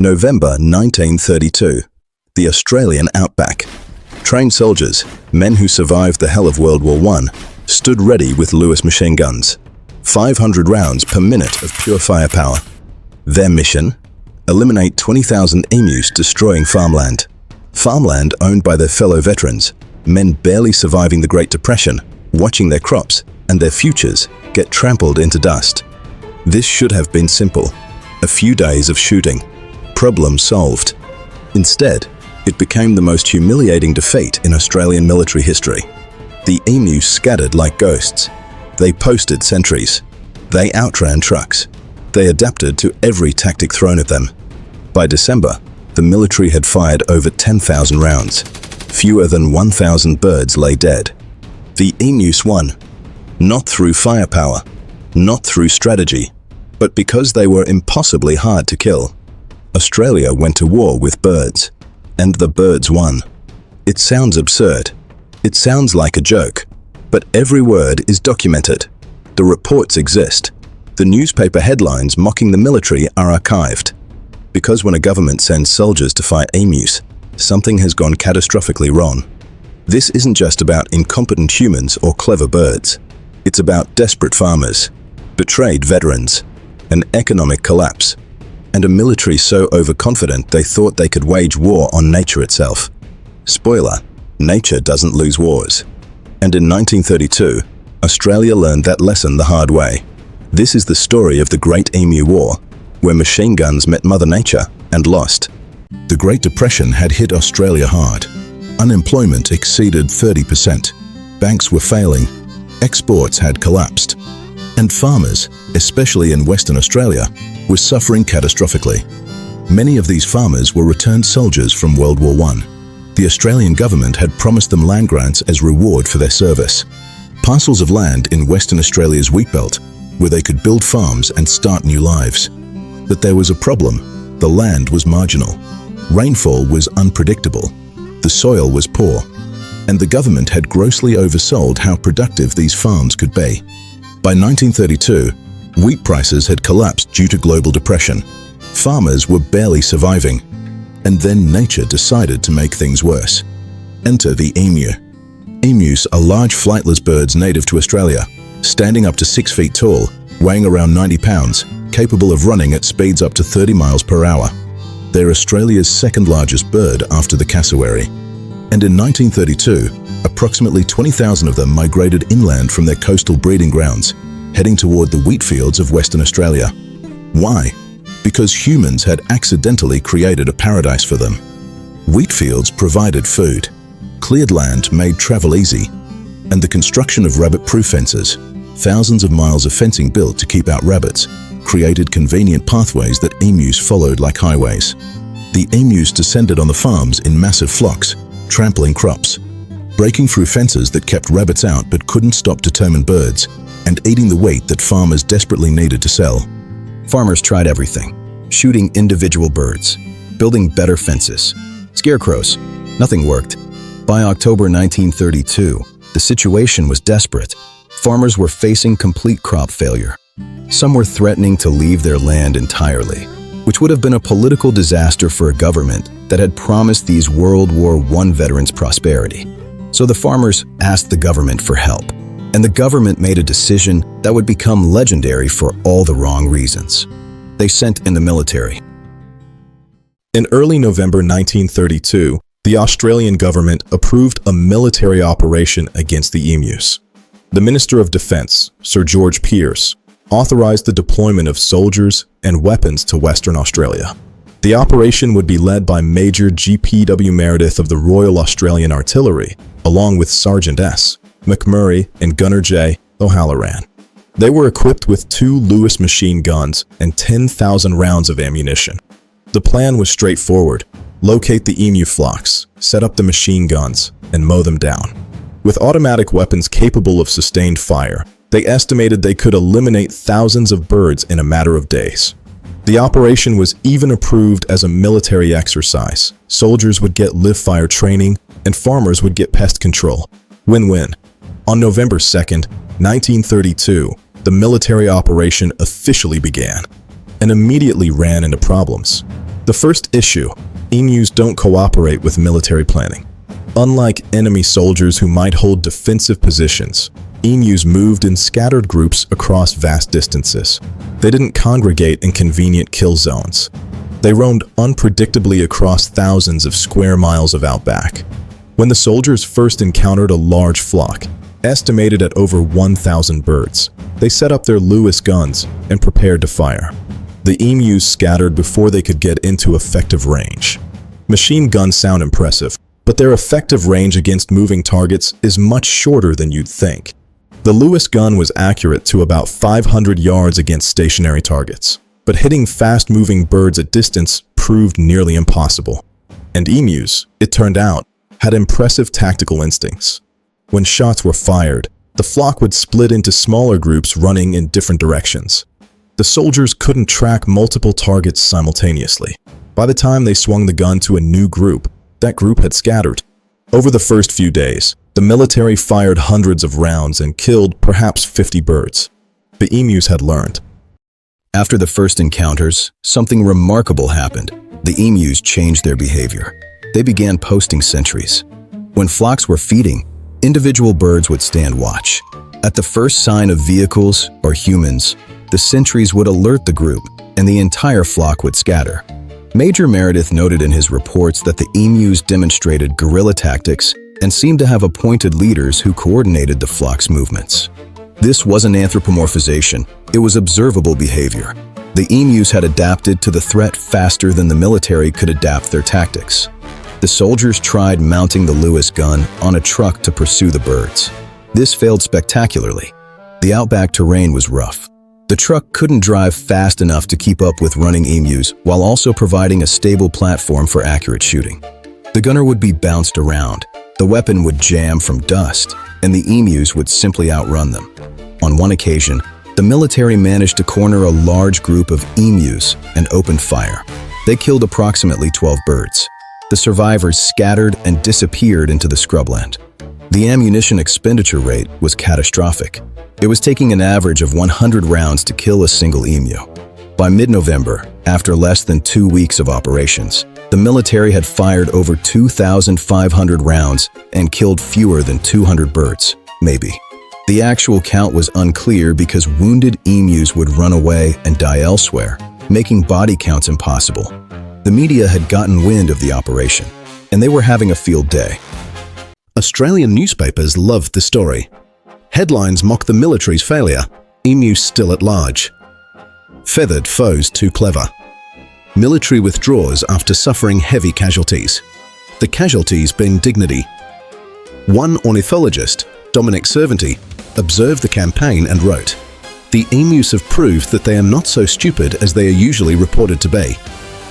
November 1932. The Australian outback. Trained soldiers, men who survived the hell of World War I, stood ready with Lewis machine guns. 500 rounds per minute of pure firepower. Their mission? Eliminate 20,000 emus destroying farmland. Farmland owned by their fellow veterans, men barely surviving the Great Depression, watching their crops and their futures get trampled into dust. This should have been simple. A few days of shooting. Problem solved. Instead, it became the most humiliating defeat in Australian military history. The emus scattered like ghosts. They posted sentries. They outran trucks. They adapted to every tactic thrown at them. By December, the military had fired over 10,000 rounds. Fewer than 1,000 birds lay dead. The emus won. Not through firepower, not through strategy, but because they were impossibly hard to kill. Australia went to war with birds, and the birds won. It sounds absurd. It sounds like a joke, but every word is documented. The reports exist. The newspaper headlines mocking the military are archived. Because when a government sends soldiers to fight emus, something has gone catastrophically wrong. This isn't just about incompetent humans or clever birds. It's about desperate farmers, betrayed veterans, an economic collapse, and a military so overconfident they thought they could wage war on nature itself. Spoiler, nature doesn't lose wars. And in 1932, Australia learned that lesson the hard way. This is the story of the Great Emu War, where machine guns met Mother Nature and lost. The Great Depression had hit Australia hard. Unemployment exceeded 30%. Banks were failing. Exports had collapsed. And farmers, especially in Western Australia, were suffering catastrophically. Many of these farmers were returned soldiers from World War I. The Australian government had promised them land grants as reward for their service. Parcels of land in Western Australia's wheatbelt, where they could build farms and start new lives. But there was a problem. The land was marginal. Rainfall was unpredictable. The soil was poor. And the government had grossly oversold how productive these farms could be. By 1932, wheat prices had collapsed due to global depression. Farmers were barely surviving. And then nature decided to make things worse. Enter the emu. Emus are large flightless birds native to Australia, standing up to 6 feet tall, weighing around 90 pounds, capable of running at speeds up to 30 miles per hour. They're Australia's second largest bird after the cassowary. And in 1932, approximately 20,000 of them migrated inland from their coastal breeding grounds, heading toward the wheat fields of Western Australia. Why? Because humans had accidentally created a paradise for them. Wheat fields provided food. Cleared land made travel easy. And the construction of rabbit-proof fences, thousands of miles of fencing built to keep out rabbits, created convenient pathways that emus followed like highways. The emus descended on the farms in massive flocks, trampling crops, breaking through fences that kept rabbits out but couldn't stop determined birds, and eating the wheat that farmers desperately needed to sell. Farmers tried everything. Shooting individual birds, building better fences, scarecrows. Nothing worked. By October 1932, the situation was desperate. Farmers were facing complete crop failure. Some were threatening to leave their land entirely, which would have been a political disaster for a government that had promised these World War I veterans prosperity. So the farmers asked the government for help, and the government made a decision that would become legendary for all the wrong reasons. They sent in the military. In early November 1932, the Australian government approved a military operation against the emus. The Minister of Defence, Sir George Pearce, authorized the deployment of soldiers and weapons to Western Australia. The operation would be led by Major G.P.W. Meredith of the Royal Australian Artillery, along with Sergeant S. McMurray and Gunner J. O'Halloran. They were equipped with 2 Lewis machine guns and 10,000 rounds of ammunition. The plan was straightforward: locate the emu flocks, set up the machine guns, and mow them down. With automatic weapons capable of sustained fire, they estimated they could eliminate thousands of birds in a matter of days. The operation was even approved as a military exercise. Soldiers would get live-fire training, and farmers would get pest control. Win-win. On November 2nd, 1932, the military operation officially began, and immediately ran into problems. The first issue: emus don't cooperate with military planning. Unlike enemy soldiers who might hold defensive positions, emus moved in scattered groups across vast distances. They didn't congregate in convenient kill zones. They roamed unpredictably across thousands of square miles of outback. When the soldiers first encountered a large flock, estimated at over 1,000 birds, they set up their Lewis guns and prepared to fire. The emus scattered before they could get into effective range. Machine guns sound impressive, but their effective range against moving targets is much shorter than you'd think. The Lewis gun was accurate to about 500 yards against stationary targets, but hitting fast-moving birds at distance proved nearly impossible. And emus, it turned out, had impressive tactical instincts. When shots were fired, the flock would split into smaller groups running in different directions. The soldiers couldn't track multiple targets simultaneously. By the time they swung the gun to a new group, that group had scattered. Over the first few days, the military fired hundreds of rounds and killed perhaps 50 birds. The emus had learned. After the first encounters, something remarkable happened. The emus changed their behavior. They began posting sentries. When flocks were feeding, individual birds would stand watch. At the first sign of vehicles or humans, the sentries would alert the group, and the entire flock would scatter. Major Meredith noted in his reports that the emus demonstrated guerrilla tactics and seemed to have appointed leaders who coordinated the flock's movements. This wasn't anthropomorphization, it was observable behavior. The emus had adapted to the threat faster than the military could adapt their tactics. The soldiers tried mounting the Lewis gun on a truck to pursue the birds. This failed spectacularly. The outback terrain was rough. The truck couldn't drive fast enough to keep up with running emus while also providing a stable platform for accurate shooting. The gunner would be bounced around, the weapon would jam from dust, and the emus would simply outrun them. On one occasion, the military managed to corner a large group of emus and opened fire. They killed approximately 12 birds. The survivors scattered and disappeared into the scrubland. The ammunition expenditure rate was catastrophic. It was taking an average of 100 rounds to kill a single emu. By mid-November, after less than 2 weeks of operations, the military had fired over 2,500 rounds and killed fewer than 200 birds, maybe. The actual count was unclear because wounded emus would run away and die elsewhere, making body counts impossible. The media had gotten wind of the operation, and they were having a field day. Australian newspapers loved the story. Headlines mock the military's failure, emus still at large. Feathered foes too clever. Military withdraws after suffering heavy casualties. The casualties being dignity. One ornithologist, Dominic Cervanty, observed the campaign and wrote, "The emus have proved that they are not so stupid as they are usually reported to be.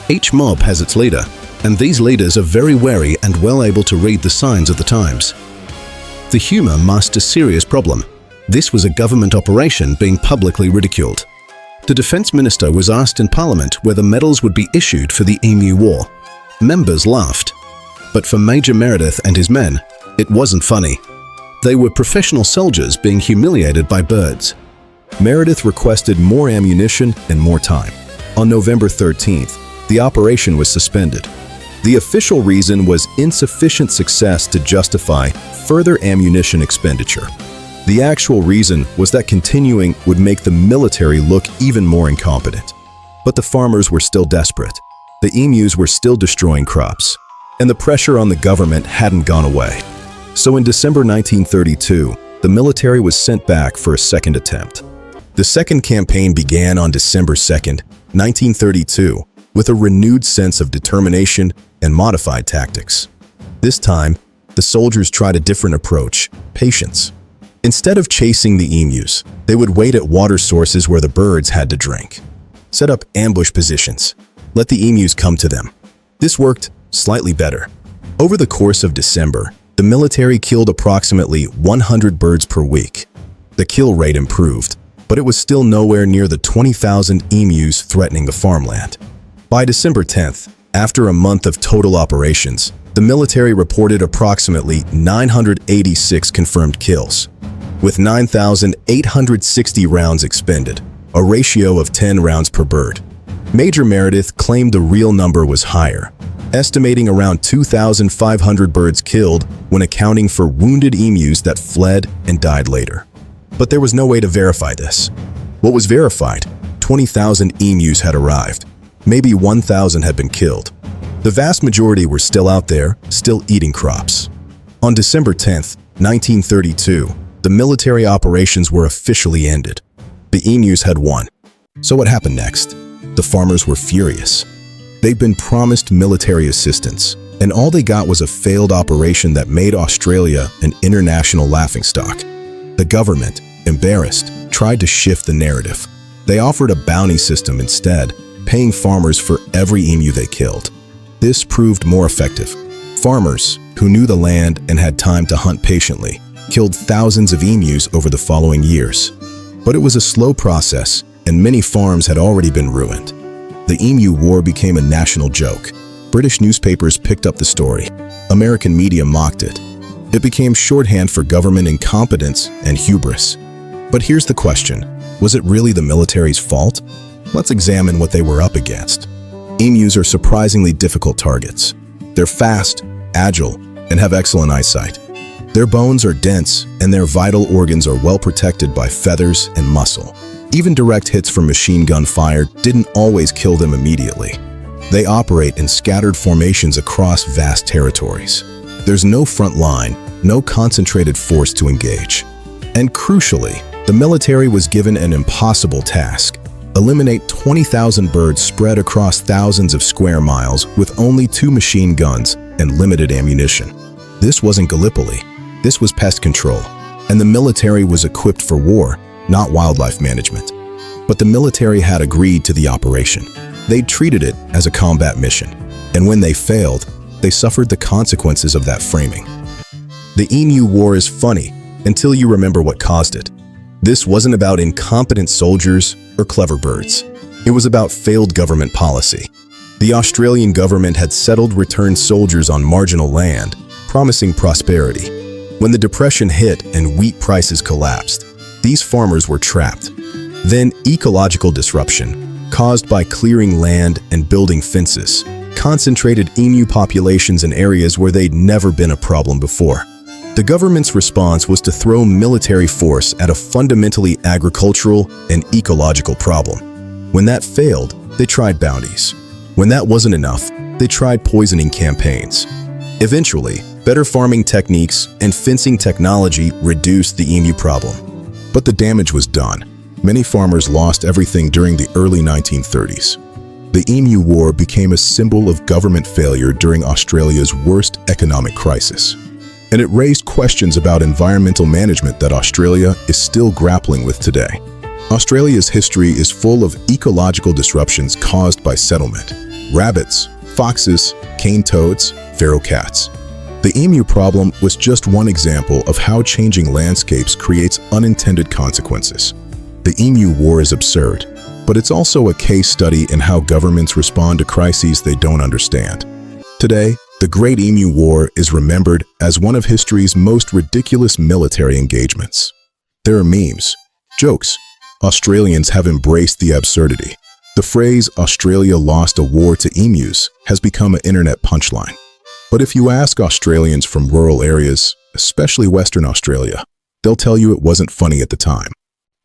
Each mob has its leader, and these leaders are very wary and well able to read the signs of the times." The humour masked a serious problem. This was a government operation being publicly ridiculed. The Defence Minister was asked in Parliament whether medals would be issued for the Emu War. Members laughed. But for Major Meredith and his men, it wasn't funny. They were professional soldiers being humiliated by birds. Meredith requested more ammunition and more time. On November 13th, the operation was suspended. The official reason was insufficient success to justify further ammunition expenditure. The actual reason was that continuing would make the military look even more incompetent. But the farmers were still desperate. The emus were still destroying crops, and the pressure on the government hadn't gone away. So in December 1932, the military was sent back for a second attempt. The second campaign began on December 2nd, 1932, with a renewed sense of determination and modified tactics. This time, the soldiers tried a different approach: patience. Instead of chasing the emus, they would wait at water sources where the birds had to drink. Set up ambush positions. Let the emus come to them. This worked slightly better. Over the course of December, the military killed approximately 100 birds per week. The kill rate improved, but it was still nowhere near the 20,000 emus threatening the farmland. By December 10th, after a month of total operations, the military reported approximately 986 confirmed kills, with 9,860 rounds expended, a ratio of 10 rounds per bird. Major Meredith claimed the real number was higher, estimating around 2,500 birds killed when accounting for wounded emus that fled and died later. But there was no way to verify this. What was verified? 20,000 emus had arrived. Maybe 1,000 had been killed. The vast majority were still out there, still eating crops. On December 10th, 1932, the military operations were officially ended. The emus had won. So what happened next? The farmers were furious. They'd been promised military assistance, and all they got was a failed operation that made Australia an international laughingstock. The government, embarrassed, tried to shift the narrative. They offered a bounty system instead, paying farmers for every emu they killed. This proved more effective. Farmers, who knew the land and had time to hunt patiently, killed thousands of emus over the following years. But it was a slow process, and many farms had already been ruined. The Emu War became a national joke. British newspapers picked up the story. American media mocked it. It became shorthand for government incompetence and hubris. But here's the question. Was it really the military's fault? Let's examine what they were up against. Emus are surprisingly difficult targets. They're fast, agile, and have excellent eyesight. Their bones are dense, and their vital organs are well protected by feathers and muscle. Even direct hits from machine gun fire didn't always kill them immediately. They operate in scattered formations across vast territories. There's no front line, no concentrated force to engage. And crucially, the military was given an impossible task: eliminate 20,000 birds spread across thousands of square miles with only 2 machine guns and limited ammunition. This wasn't Gallipoli. This was pest control, and the military was equipped for war, not wildlife management. But the military had agreed to the operation. They'd treated it as a combat mission, and when they failed, they suffered the consequences of that framing. The Emu War is funny until you remember what caused it. This wasn't about incompetent soldiers or clever birds. It was about failed government policy. The Australian government had settled returned soldiers on marginal land, promising prosperity. When the Depression hit and wheat prices collapsed, these farmers were trapped. Then ecological disruption, caused by clearing land and building fences, concentrated emu populations in areas where they'd never been a problem before. The government's response was to throw military force at a fundamentally agricultural and ecological problem. When that failed, they tried bounties. When that wasn't enough, they tried poisoning campaigns. Eventually, better farming techniques and fencing technology reduced the emu problem. But the damage was done. Many farmers lost everything during the early 1930s. The Emu War became a symbol of government failure during Australia's worst economic crisis. And it raised questions about environmental management that Australia is still grappling with today. Australia's history is full of ecological disruptions caused by settlement. Rabbits, foxes, cane toads, feral cats. The emu problem was just one example of how changing landscapes creates unintended consequences. The Emu War is absurd, but it's also a case study in how governments respond to crises they don't understand. Today, the Great Emu War is remembered as one of history's most ridiculous military engagements. There are memes, jokes. Australians have embraced the absurdity. The phrase "Australia lost a war to emus" has become an internet punchline. But if you ask Australians from rural areas, especially Western Australia, they'll tell you it wasn't funny at the time.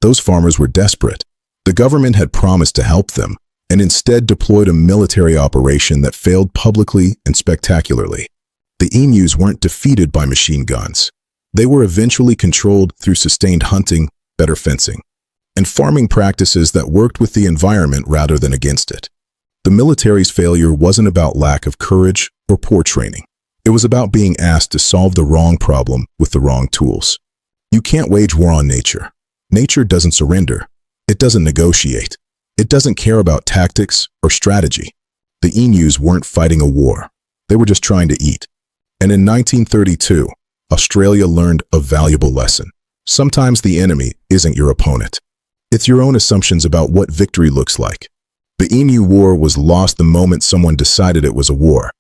Those farmers were desperate. The government had promised to help them, and instead deployed a military operation that failed publicly and spectacularly. The emus weren't defeated by machine guns. They were eventually controlled through sustained hunting, better fencing, and farming practices that worked with the environment rather than against it. The military's failure wasn't about lack of courage or poor training. It was about being asked to solve the wrong problem with the wrong tools. You can't wage war on nature. Nature doesn't surrender. It doesn't negotiate. It doesn't care about tactics or strategy. The emus weren't fighting a war. They were just trying to eat. And in 1932, Australia learned a valuable lesson. Sometimes the enemy isn't your opponent. It's your own assumptions about what victory looks like. The Emu War was lost the moment someone decided it was a war.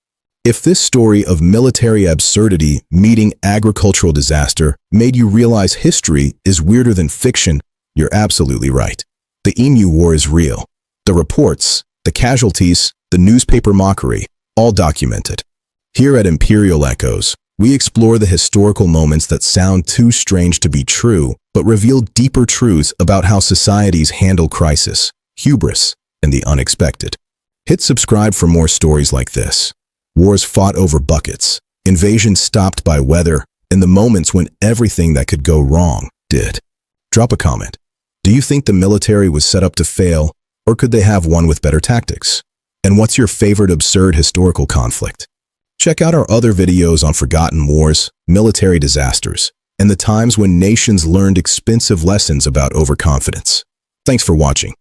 If this story of military absurdity meeting agricultural disaster made you realize history is weirder than fiction, you're absolutely right. The Emu War is real. The reports, The casualties, the newspaper mockery, all documented. Here at Imperial Echoes, we explore the historical moments that sound too strange to be true, but reveal deeper truths about how societies handle crisis, hubris, and the unexpected. Hit subscribe for more stories like this. Wars fought over buckets, invasions stopped by weather, and the moments when everything that could go wrong did. Drop a comment. Do you think the military was set up to fail, or could they have won with better tactics? And what's your favorite absurd historical conflict? Check out our other videos on forgotten wars, military disasters, and the times when nations learned expensive lessons about overconfidence. Thanks for watching.